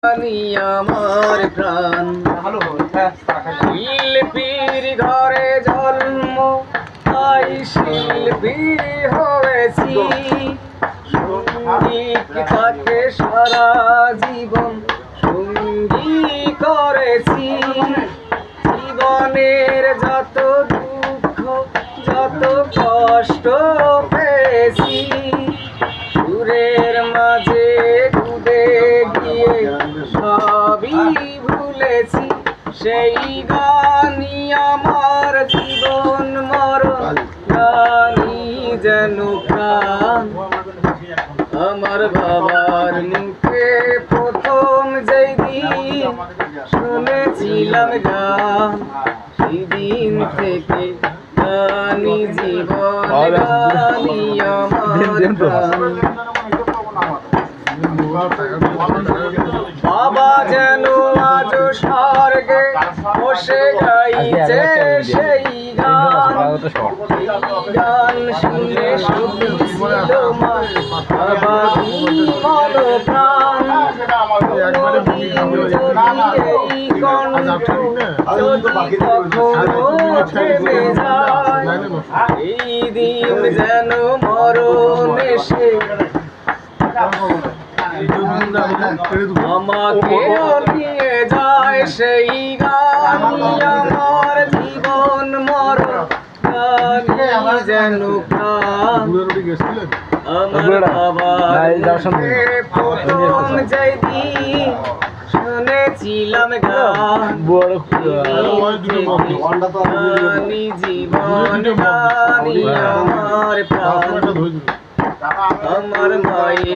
আমার প্রাণ শিল্পীর ঘরে জন্ম, তাই শিল্পী হয়েছি। সঙ্গীত তাকে সারা জীবন সঙ্গী করেছি। জীবনের যত দুঃখ যত কষ্ট পেয়েছি, সুরের মাঝে ডুবে গিয়ে সবই ভুলেছি। সেই গানই আমার জীবন মরণ, গানই যেন প্রাণ। আমার বাবার মুখে প্রথম যেই দিন শুনেছিলাম গান, সেই দিন থেকে গানই জীবন, গানই আমার প্রাণ। বাবা যেন আজ স্বর্গে বসে গাইছে সেই গান, গান শুনে সুখী ছিল মা বাবা মন প্রাণ। কোনদিন যদি এই কণ্ঠ যদি কখনো থেমে যায়, এই দিন যেন মরণ এসে আমাকে নিয়ে যায়। সেই গানই আমার জীবন মরণ, গানই যেন প্রাণ। আমার বাবার প্রথম যেদিন শুনেছিলাম গান, গানই জীবন, গানই আমার প্রাণ। আমার মায়ের